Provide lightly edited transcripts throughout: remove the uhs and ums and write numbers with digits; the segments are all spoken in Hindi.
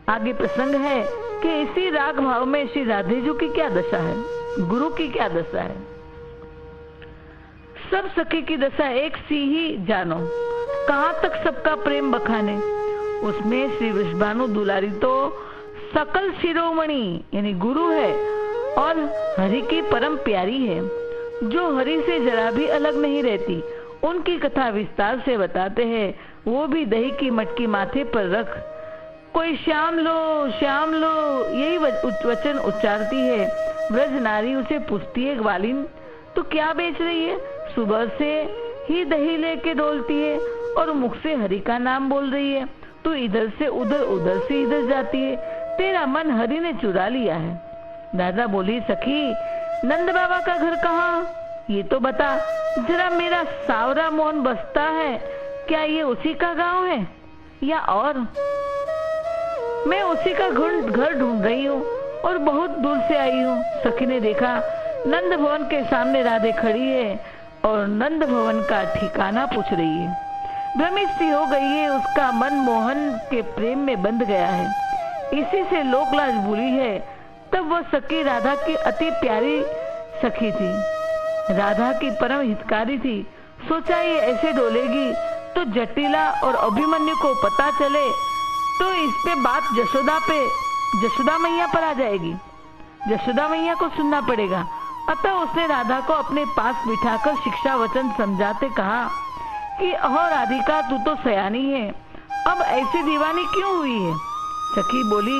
आगे प्रसंग है कि इसी राग भाव में श्री राधे जी की क्या दशा है, गुरु की क्या दशा है। सब सखी की दशा एक सी ही जानो, कहां तक सबका प्रेम बखाने। उसमें श्री वृषभानु दुलारी तो सकल शिरोमणि यानी गुरु है और हरि की परम प्यारी है, जो हरि से जरा भी अलग नहीं रहती। उनकी कथा विस्तार से बताते हैं, वो भी दही की मटकी माथे पर रख कोई श्याम लो यही वचन उच्चारती है। ब्रज नारी उसे पूछती है, ग्वालिन तू क्या बेच रही है? सुबह से ही दही लेके डोलती है और मुख से हरि का नाम बोल रही है। तू इधर से उधर से इधर जाती है, तेरा मन हरि ने चुरा लिया है। दादा बोली, सखी नंद बाबा का घर कहाँ, ये तो बता जरा। मेरा सावरा मोहन बसता है, क्या ये उसी का गांव है या और? मैं उसी का घर ढूंढ रही हूँ और बहुत दूर से आई हूँ। सखी ने देखा नंद भवन के सामने राधे खड़ी है और नंद भवन का ठिकाना पूछ रही है। भ्रमित सी हो गई है, उसका मन मोहन के प्रेम में बंध गया है, इसी से लोकलाज भूली है। तब वह सखी राधा की अति प्यारी सखी थी, राधा की परम हितकारी थी। सोचा ये ऐसे डोलेगी तो जटिला और अभिमन्यु को पता चले तो इस पे बात जशोदा मैया पर आ जाएगी, जशोदा मैया को सुनना पड़ेगा। अतः उसने राधा को अपने पास बिठाकर शिक्षा वचन समझाते कहा कि अहो राधिका, तू तो सयानी है, अब ऐसी दीवानी क्यों हुई है? सखी बोली,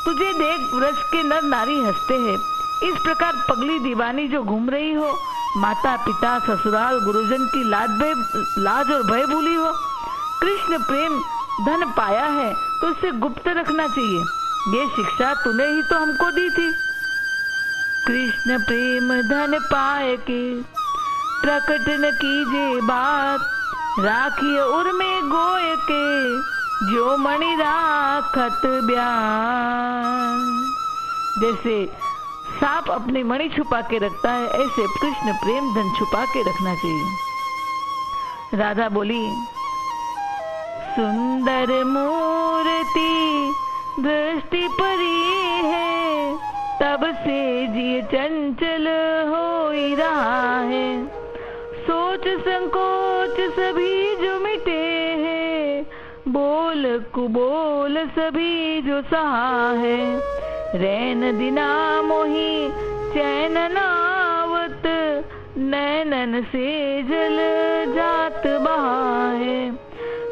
तुझे देख व्रज के नर नारी हंसते हैं, इस प्रकार पगली दीवानी जो घूम रही हो, माता पिता ससुराल गुरुजन की लाज और भय भूली हो। कृष्ण प्रेम धन पाया है तो उसे गुप्त रखना चाहिए, ये शिक्षा तूने ही तो हमको दी थी। कृष्ण प्रेम धन पाए के प्रकट न कीजिए बात, राखिए उर में गोय के जो मणि राखत ब्यान। जैसे सांप अपनी मणि छुपा के रखता है, ऐसे कृष्ण प्रेम धन छुपा के रखना चाहिए। राधा बोली, सुंदर मूर्ति दृष्टि परी है, तब से जी चंचल हो ही रहा है। सोच संकोच सभी जो मिटे हैं, बोल कुबोल सभी जो सहा है। रैन दिना मोही चैन नावत, नैनन से जल जात बहा है।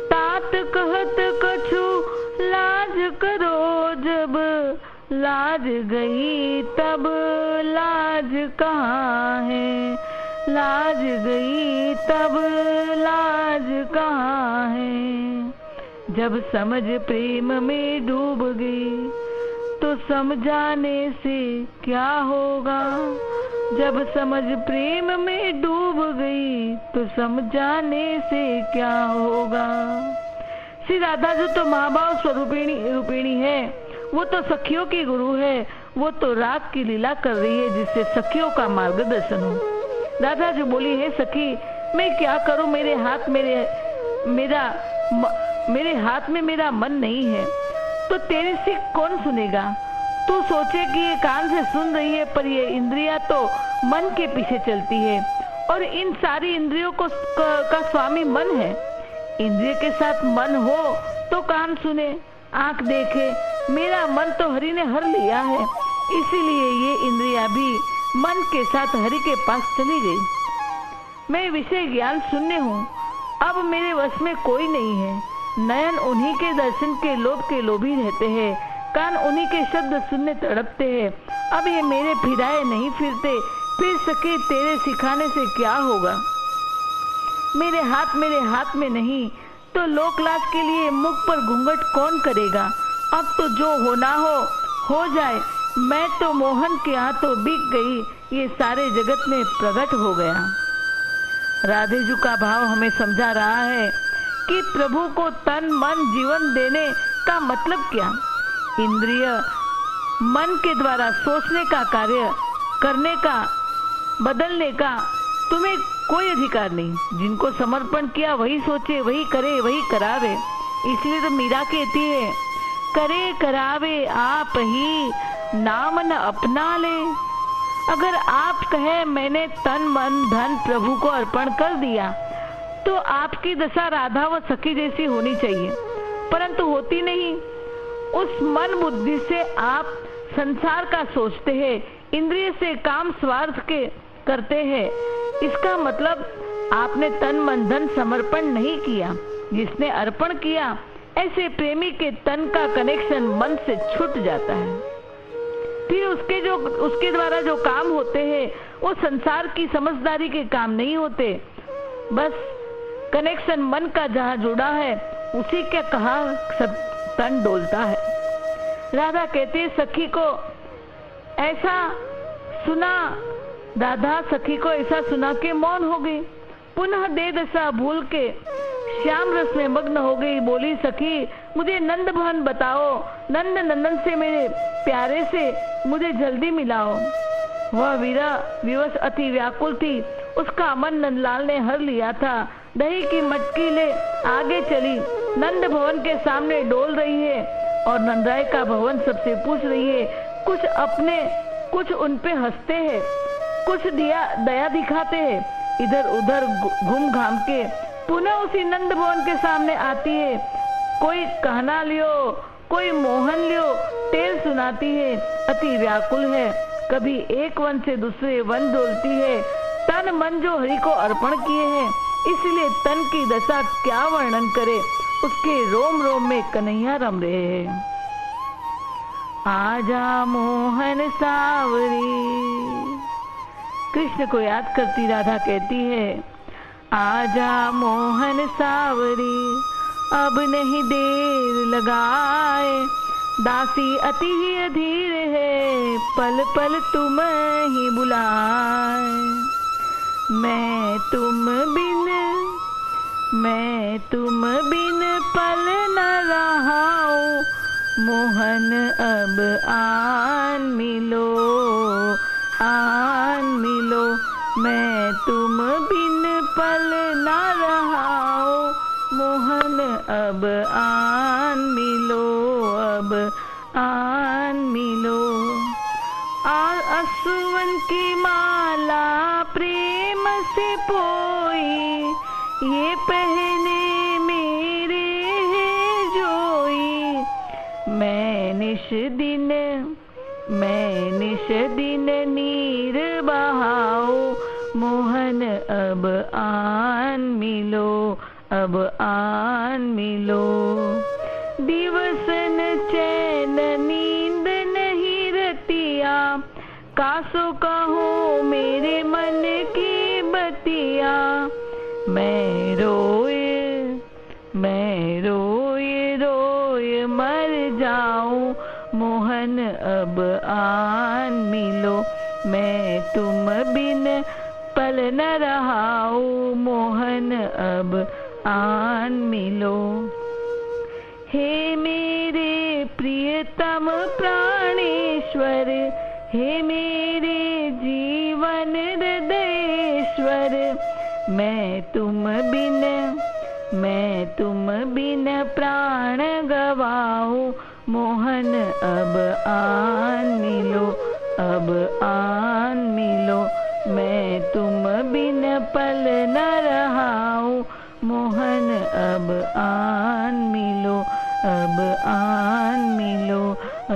तात कहत कछु लाज करो, जब लाज गई तब लाज कहाँ है, लाज गई तब लाज कहाँ है। जब समझ प्रेम में डूब गई तो समझाने से क्या होगा, जब समझ प्रेम में डूब गई तो समझाने से क्या होगा। श्री राधा जो तो माँ बाप स्वरूपिणी है, वो तो सखियों की गुरु है, वो तो राग की लीला कर रही है जिससे सखियों का मार्गदर्शन हो। राधा जो बोली, है सखी मैं क्या करूं, मेरे हाथ में मेरा मन नहीं है, तो तेरी सिख कौन सुनेगा। तू सोचे कि ये कान से सुन रही है, पर ये इंद्रियां तो मन के पीछे चलती है और इन सारी इंद्रियों का स्वामी मन है। इंद्रिय के साथ मन हो तो कान सुने, आंख देखे, मेरा मन तो हरि ने हर लिया है, इसीलिए ये इंद्रियां भी मन के साथ हरि के पास चली गई। मैं विषय ज्ञान शून्य हूँ, अब मेरे वश में कोई नहीं है। नयन उन्हीं के दर्शन के लोभी रहते हैं, कान उन्हीं के शब्द सुनने तड़पते हैं। अब ये मेरे फिराए नहीं फिरते, फिर सके तेरे सिखाने से क्या होगा। मेरे हाथ में नहीं तो लोकलाज के लिए मुख पर घूंघट कौन करेगा। अब तो जो होना हो जाए, मैं तो मोहन के हाथों बिक गई, ये सारे जगत में प्रकट हो गया। राधे जी का भाव हमें समझा रहा है कि प्रभु को तन मन जीवन देने का मतलब क्या। इंद्रिय मन के द्वारा सोचने का कार्य करने का, बदलने का तुम्हें कोई अधिकार नहीं। जिनको समर्पण किया वही सोचे, वही करे, वही करावे। इसलिए तो मीरा कहती है, करे करावे आप ही, नाम न अपना ले। अगर आप कहे मैंने तन मन धन प्रभु को अर्पण कर दिया, तो आपकी दशा राधा व सखी जैसी होनी चाहिए, परंतु होती नहीं। उस मन बुद्धि से आप संसार का सोचते हैं, इंद्रिय से काम स्वार्थ के करते हैं। इसका मतलब आपने तन मन धन समर्पण नहीं किया। जिसने अर्पण किया, ऐसे प्रेमी के तन का कनेक्शन मन से छूट जाता है। फिर उसके द्वारा जो काम होते हैं वो संसार की समझदारी के काम नहीं होते, बस कनेक्शन मन का जहाँ जुड़ा है उसी के कहा सब तन डोलता है। राधा कहते सखी को ऐसा सुना, राधा सखी को ऐसा सुना के मौन हो गई। पुनः दे दशा भूल के श्याम रस में मग्न हो गई। बोली सखी मुझे नंद भवन बताओ, नंद नंदन से मेरे प्यारे से मुझे जल्दी मिलाओ। वह विवश अति व्याकुल थी, उसका मन नंदलाल ने हर लिया था। दही की मटकी ले आगे चली, नंद भवन के सामने डोल रही है और नंदराय का भवन सबसे पूछ रही है। कुछ उन पे हंसते हैं, कुछ दया दिखाते हैं, इधर उधर घूम घाम के पुनः उसी नंद भवन के सामने आती है। कोई कहना लियो, कोई मोहन लियो, टेल सुनाती है। अति व्याकुल है, कभी एक वन से दूसरे वन डोलती है। तन मन जो हरि को अर्पण किए हैं, इसलिए तन की दशा क्या वर्णन करे, उसके रोम रोम में कन्हैया रम रहे हैं। आजा मोहन सावरी, कृष्ण को याद करती राधा कहती है आजा मोहन सावरी, अब नहीं देर लगाए। दासी अति ही अधीर है, पल पल तुम ही बुलाए। मैं तुम बिन पल न रहाऊं, मोहन अब आन मिलो, आन मिलो। मैं तुम बिन पल न रहाऊं, मोहन अब आन मिलो, अब आन मिलो। असुवन की माला प्रेम से पोई, ये पहने मेरे है जोई। मैं निश दिन नीर बहाओ, मोहन अब आन मिलो, अब आन मिलो। दिवसन चैन नींद नहीं रतिया, कासो कहो मेरे मन की बतिया। मैं रोए मर जाऊं, मोहन अब आन मिलो। मैं तुम बिन पल न रहाऊं, मोहन अब आन मिलो। हे मेरे प्रियतम प्राणेश्वर, हे मेरे जीवन हृदयेश्वर। मैं तुम बिन प्राण गवाऊं, मोहन अब आन मिलो, अब आन मिलो। मैं तुम बिन पल न रहाऊं, मोहन अब आन मिलो, अब आन मिलो,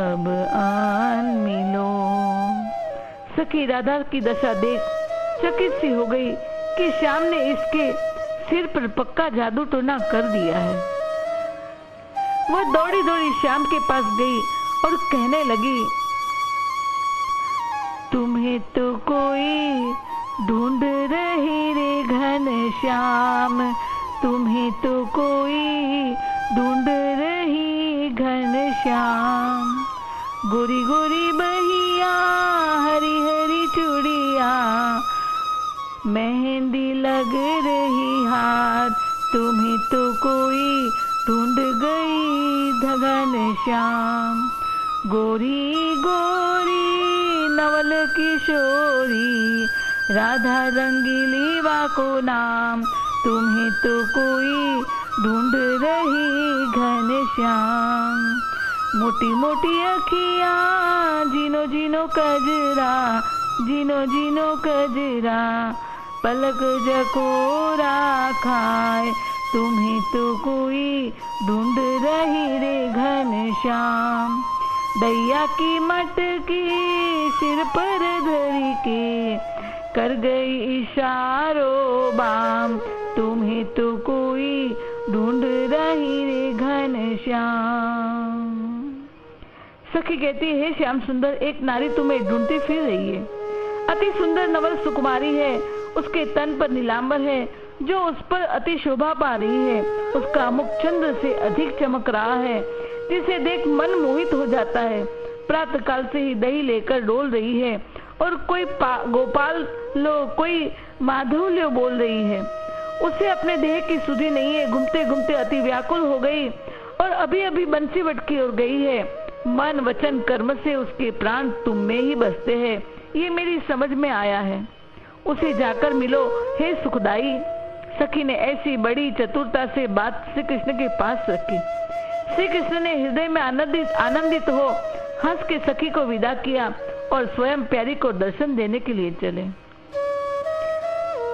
अब आन मिलो। सखी राधा की दशा देख चकित सी हो गई कि श्याम ने इसके सिर पर पक्का जादू टोना कर दिया है। वह दौड़ी दौड़ी श्याम के पास गई और कहने लगी, तुम्हें तो कोई ढूंढ रही रे घनश्याम, तुम्हें तो कोई ढूंढ रही घनश्याम। गोरी गोरी बहिया, हरी हरी चूड़िया, मेहंदी लग रही हाथ, तुम्हें तो कोई ढूंढ गई घनश्याम। गोरी गोरी नवल किशोरी, राधा रंगीली वाको नाम, तुम्हें तो कोई ढूंढ रही घनश्याम। मोटी मोटी अखियां, जीनो जीनो कजरा, जीनो जीनो कजरा, पलक जकोरा खाए, तुम्हें तो कोई ढूंढ रही रे घनश्याम। दैया की मटकी सिर पर धरी के, कर गई इशारों बाम, तुम्हें तो कोई ढूंढ रही रे घनश्याम। सखी कहती है, श्याम सुंदर एक नारी तुम्हें ढूंढती फिर रही है। अति सुंदर नवल सुकुमारी है, उसके तन पर नीलांबर है जो उस पर अति शोभा पा रही है। उसका मुख चंद्र से अधिक चमक रहा है, जिसे देख मन मोहित हो जाता है। प्रातः काल से ही दही लेकर डोल रही है और कोई गोपाल लो, कोई माधव लो बोल रही है। उसे अपने देह की सुधि नहीं है। घूमते घूमते अति व्याकुल हो गई और अभी अभी बंसी वटकी और गई है। मन वचन कर्म से उसके प्राण तुम में ही बसते हैं, ये मेरी समझ में आया है। उसे जाकर मिलो हे सुखदाई। सखी ने ऐसी बड़ी चतुरता से बात श्री कृष्ण के पास रखी। श्री कृष्ण ने हृदय में आनंदित हो हंस के सखी को विदा किया और स्वयं प्यारी को दर्शन देने के लिए चले।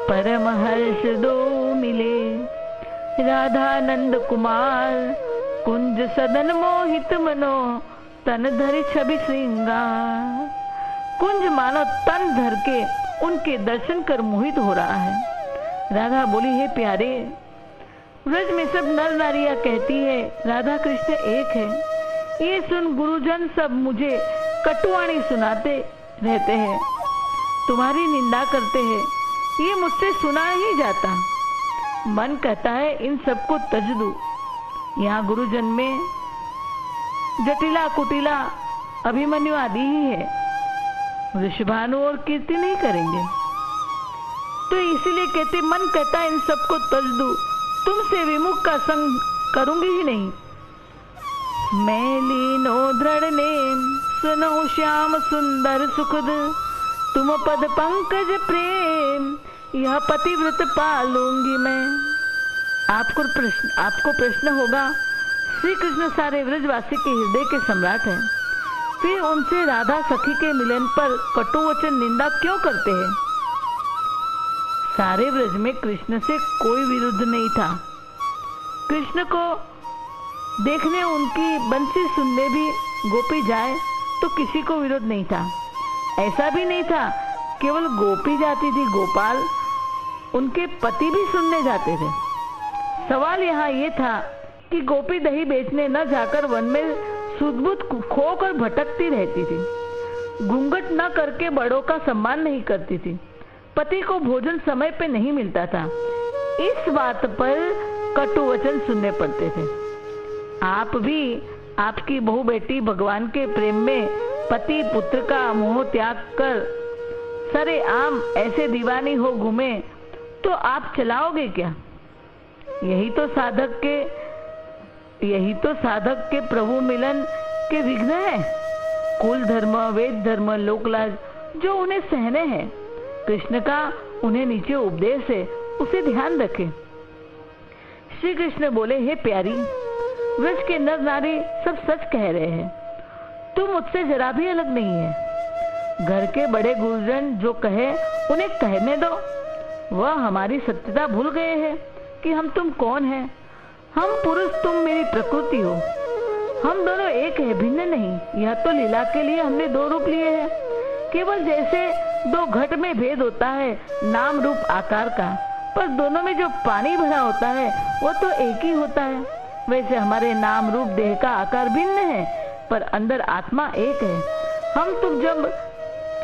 परम हर्ष दो मिले, राधा नंद कुमार, कुंज सदन मोहित मनो, तन धरि छवि श्रृंगार। कुंज मानो तन धर के उनके दर्शन कर मोहित हो रहा है। राधा बोली, हे प्यारे, व्रज में सब नर नारियां कहती है राधा कृष्ण एक है। ये सुन गुरुजन सब मुझे कटुवाणी सुनाते रहते हैं, तुम्हारी निंदा करते हैं, ये मुझसे सुना ही जाता। मन कहता है इन सबको तज दूं। यहाँ गुरुजन में जटिला कुटिला अभिमन्यु आदि ही है, वृषभानु और कीर्ति नहीं करेंगे। तो इसीलिए कहते मन कहता है इन सबको तज दूं, तुमसे विमुख का संग करूंगी ही नहीं। मैं लीनो दृढ़ नेम, सुनो श्याम सुंदर सुखद, तुम पद पंकज प्रेम, यह पतिव्रत पालूंगी मैं। आपको प्रश्न होगा, श्री कृष्ण सारे व्रजवासी के हृदय के सम्राट हैं, फिर उनसे राधा सखी के मिलन पर कटुवचन निंदा क्यों करते हैं? सारे व्रज में कृष्ण से कोई विरुद्ध नहीं था। कृष्ण को देखने, उनकी बंसी सुनने भी गोपी जाए तो किसी को विरोध नहीं था। ऐसा भी नहीं था केवल गोपी जाती थी, गोपाल उनके पति भी सुनने जाते थे। सवाल यहाँ ये था कि गोपी दही बेचने न जाकर वन में सुध-बुध खोकर भटकती रहती थी, घूंघट न करके बड़ों का सम्मान नहीं करती थी, पति को भोजन समय पे नहीं मिलता था। इस बात पर कटु वचन सुनने पड़ते थे। आप भी, आपकी बहू बेटी भगवान के प्रेम में पति पुत्र का मोह त्याग कर सरे आम ऐसे दीवानी हो घूमे तो आप चलाओगे क्या? यही तो साधक के प्रभु मिलन के विघ्न है। कुल धर्म, वेद धर्म, लोकलाज जो उन्हें सहने हैं, कृष्ण का उन्हें नीचे उपदेश है, उसे ध्यान रखें। श्री कृष्ण बोले, हे प्यारी, व्रज के नर नारी सब सच कह रहे हैं, तुम मुझसे जरा भी अलग नहीं है। घर के बड़े गुरुजन जो कहे उन्हें कहने दो। वह हमारी सत्यता भूल गए हैं कि हम तुम कौन हैं। हम पुरुष, तुम मेरी प्रकृति हो। हम दोनों एक है, भिन्न नहीं। यह तो लीला के लिए हमने दो रूप लिए हैं। केवल जैसे दो घट में भेद होता है नाम रूप आकार का, पर दोनों में जो पानी भरा होता है वो तो एक ही होता है, वैसे हमारे नाम रूप देह का आकार भिन्न है, पर अंदर आत्मा एक है। हम तुम जब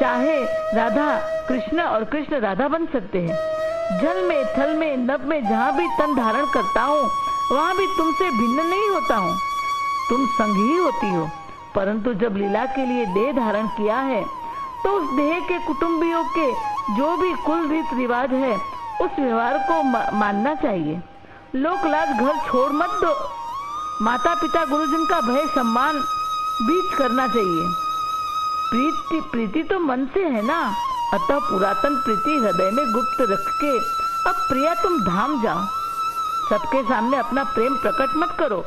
चाहे राधा कृष्ण और कृष्ण राधा बन सकते हैं। जल में, थल में, नभ में जहाँ भी तन धारण करता हूँ वहाँ भी तुमसे भिन्न नहीं होता हूँ। तुम संग ही होती हो, परंतु जब लीला के लिए देह धारण किया है तो उस देह के कुटुंबियों के जो भी कुल रीत रिवाज है उस व्यवहार को मानना चाहिए। लोक लाज घर छोड़ मत दो। माता पिता गुरुजन का भय सम्मान बीच करना चाहिए। प्रीति तो मन से है ना, अतः पुरातन प्रीति हृदय में गुप्त रख के अब प्रिया तुम धाम जाओ। सबके सामने अपना प्रेम प्रकट मत करो।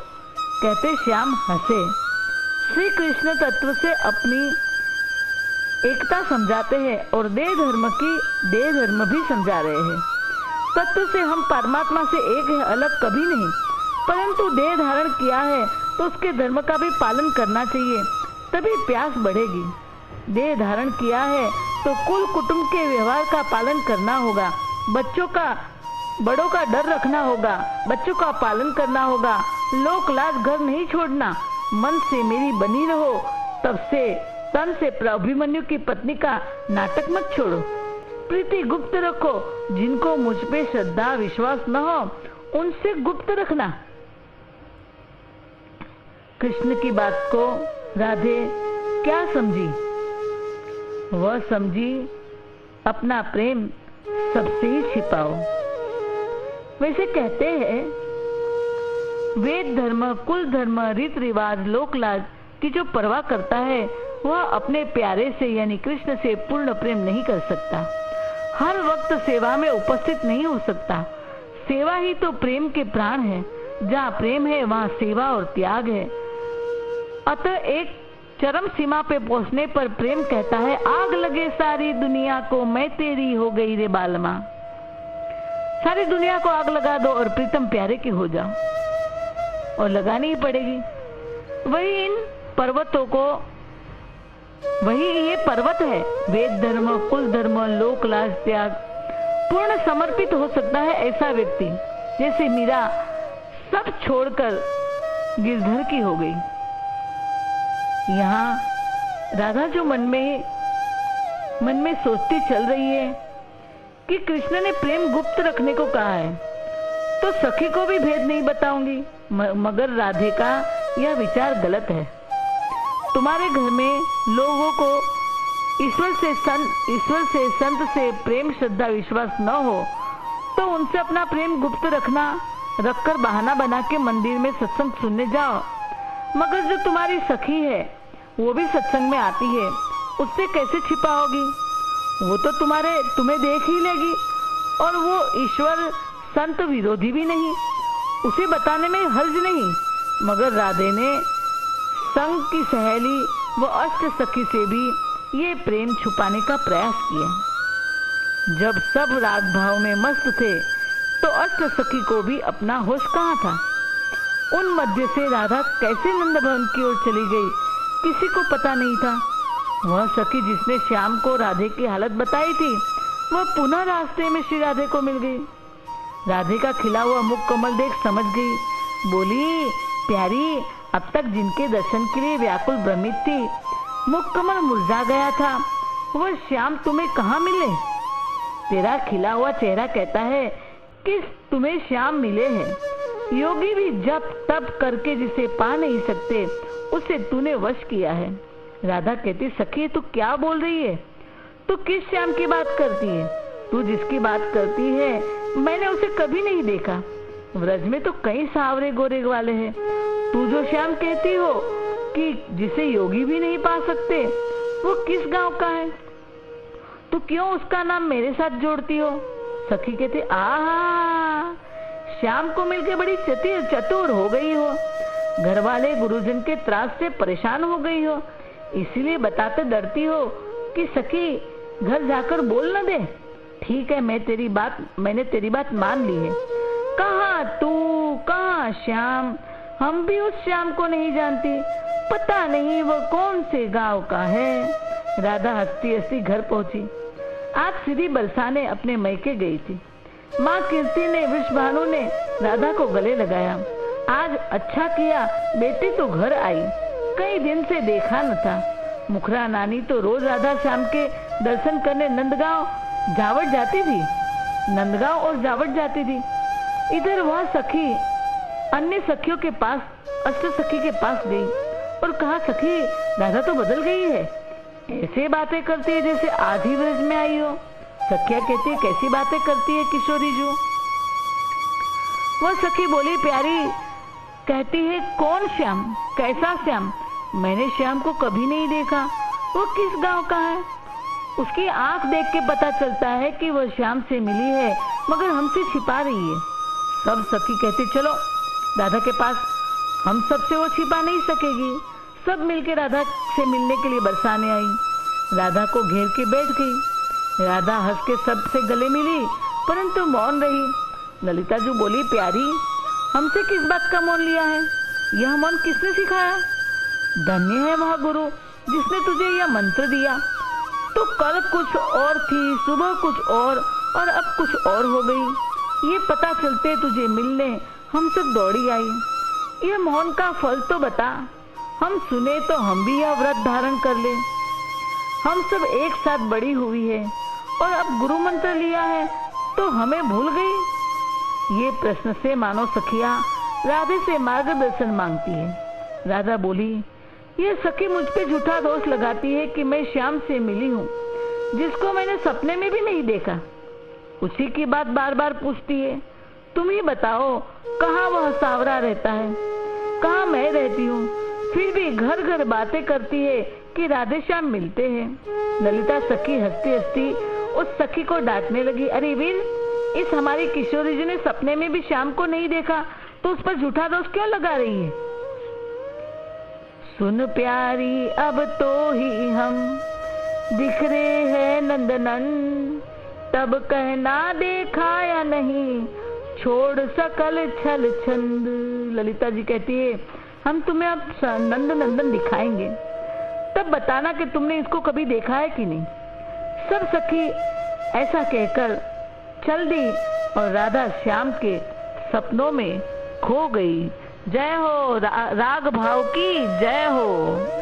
कहते श्याम हंसे, श्री कृष्ण तत्व से अपनी एकता समझाते हैं और देह धर्म भी समझा रहे हैं। तत्व से हम परमात्मा से एक है, अलग कभी नहीं, परंतु देह धारण किया है तो उसके धर्म का भी पालन करना चाहिए, तभी प्यास बढ़ेगी। देह धारण किया है तो कुल कुटुंब के व्यवहार का पालन करना होगा, बड़ों का डर रखना होगा, बच्चों का पालन करना होगा, लोक लाज घर नहीं छोड़ना, मन से मेरी बनी रहो, तब से तन से अभिमन्यु की पत्नी का नाटक मत छोड़ो, प्रीति गुप्त रखो, जिनको मुझ पे श्रद्धा विश्वास न हो उनसे गुप्त रखना। कृष्ण की बात को राधे क्या समझी? वह समझी अपना प्रेम सबसे ही छिपाओ। वैसे कहते हैं वेद धर्म, कुल धर्म, रीत रिवाज, लोक लाज की जो परवाह करता है वह अपने प्यारे से यानी कृष्ण से पूर्ण प्रेम नहीं कर सकता, हर वक्त सेवा में उपस्थित नहीं हो सकता। सेवा ही तो प्रेम के प्राण है, जहाँ प्रेम है वहाँ सेवा और त्याग है। अतः एक चरम सीमा पे पहुंचने पर प्रेम कहता है, आग लगे सारी दुनिया को मैं तेरी हो गई रे बालमा। सारी दुनिया को आग लगा दो और प्रीतम प्यारे की हो जाओ, और लगानी ही पड़ेगी। वही इन पर्वतों को, वही ये पर्वत है, वेद धर्म, कुल धर्म, लोक लाज, त्याग पूर्ण समर्पित हो सकता है ऐसा व्यक्ति, जैसे मीरा सब छोड़कर गिरधर की हो गई। यहाँ राधा जो मन में सोचती चल रही है कि कृष्ण ने प्रेम गुप्त रखने को कहा है, तो सखी को भी भेद नहीं बताऊंगी, मगर राधे का यह विचार गलत है। तुम्हारे घर में लोगों को ईश्वर से संत से प्रेम श्रद्धा विश्वास न हो तो उनसे अपना प्रेम गुप्त रखकर बहाना बना के मंदिर में सत्संग सुनने जाओ। मगर जो तुम्हारी सखी है वो भी सत्संग में आती है, उससे कैसे छिपाओगी? वो तो तुम्हें देख ही लेगी, और वो ईश्वर संत विरोधी भी नहीं, उसे बताने में हर्ज नहीं। मगर राधे ने संग की सहेली व अष्ट सखी से भी ये प्रेम छुपाने का प्रयास किया। जब सब राग भाव में मस्त थे तो अष्ट सखी को भी अपना होश कहाँ था। उन मध्य से राधा कैसे नंद भवन की ओर चली गई किसी को पता नहीं था। वह सखी जिसने श्याम को राधे की हालत बताई थी वह पुनः रास्ते में श्री राधे को मिल गई। राधे का खिला हुआ मुख कमल देख समझ गई, बोली, प्यारी, अब तक जिनके दर्शन के लिए व्याकुल भ्रमित थी, मुख कमल मुरझा गया था, वह श्याम तुम्हें कहाँ मिले? तेरा खिला हुआ चेहरा कहता है कि तुम्हें श्याम मिले हैं। योगी भी जप तप करके जिसे पा नहीं सकते उसे तूने वश किया है। राधा कहती, सखी तू क्या बोल रही है? तू किस श्याम की बात करती है? तू जिसकी बात करती है मैंने उसे कभी नहीं देखा। व्रज में तो कई सावरे गोरे वाले हैं। तू जो श्याम कहती हो कि जिसे योगी भी नहीं पा सकते, वो किस गांव का है? तू क्यों उसका नाम मेरे साथ जोड़ती हो? सखी कहती, आहा, श्याम को मिलकर बड़ी चतुर हो गई हो, घर वाले गुरुजन के त्रास से परेशान हो गई हो, इसीलिए बताते डरती हो कि सखी घर जाकर बोल न दे। ठीक है, मैंने तेरी बात मान ली है। कहाँ तू, कहाँ श्याम? हम भी उस श्याम को नहीं जानती, पता नहीं वो कौन से गांव का है। राधा हंसती हंसती घर पहुंची। आज सीधी बरसाने अपने मैके गई थी। माँ कीर्ति ने, वृषभानु ने राधा को गले लगाया। आज अच्छा किया बेटी तो घर आई, कई दिन से देखा न था। मुखरा नानी तो रोज राधा श्याम के दर्शन करने नंदगांव जावट जाती थी, नंदगांव और जावट जाती थी। इधर वह सखी अन्य सखियों के पास, अष्ट सखी के पास गई और कहा, सखी राधा तो बदल गई है, ऐसे बातें करती है जैसे आज ही व्रज में आई हो। सखिया कहती है, कैसी बातें करती है किशोरी जो? वह सखी बोली, प्यारी, कहती है, कौन श्याम? कैसा श्याम? मैंने श्याम को कभी नहीं देखा, वो किस गांव का है? उसकी आंख देख के पता चलता है कि वह श्याम से मिली है, मगर हमसे छिपा रही है। सब सखी कहती, चलो राधा के पास, हम सबसे वो छिपा नहीं सकेगी। सब मिलकर राधा से मिलने के लिए बरसाने आई। राधा को घेर के बैठ गई। राधा हंस के सबसे गले मिली, परंतु मौन रही। ललिता जो बोली, प्यारी, हमसे किस बात का मौन लिया है? यह मौन किसने सिखाया? धन्य है वह गुरु जिसने तुझे यह मंत्र दिया। तो कल कुछ और थी, सुबह कुछ और अब कुछ और हो गई। ये पता चलते तुझे मिलने हम सब दौड़ी आई। यह मौन का फल तो बता, हम सुने तो हम भी यह व्रत धारण कर ले। हम सब एक साथ बड़ी हुई है और अब गुरु मंत्र लिया है तो हमें भूल गई। ये प्रश्न से मानो सखिया राधे से मार्गदर्शन मांगती है। राधा बोली, ये सखी मुझ पे झूठा दोष लगाती है कि मैं श्याम से मिली हूँ, जिसको मैंने सपने में भी नहीं देखा। उसी की बात बार बार पूछती है। तुम ही बताओ, कहाँ वह सावरा रहता है, कहाँ मैं रहती हूँ, फिर भी घर घर बातें करती है कि राधे श्याम मिलते हैं। ललिता सखी हंसती हंसती उस सखी को डांटने लगी। अरे वीर, इस हमारी किशोरी जी ने सपने में भी श्याम को नहीं देखा तो उस पर झूठा दोष क्यों लगा रही है? सुन प्यारी, अब तो ही हम दिख रहे हैं नंदनन, तब कहना देखा या नहीं, छोड़ सकल छल छंद। ललिता जी कहती है, हम तुम्हें अब नंद नंदन दिखाएंगे, तब बताना कि तुमने इसको कभी देखा है कि नहीं। सब सखी ऐसा कहकर चल दी और राधा श्याम के सपनों में खो गई। जय हो राग भाव की, जय हो।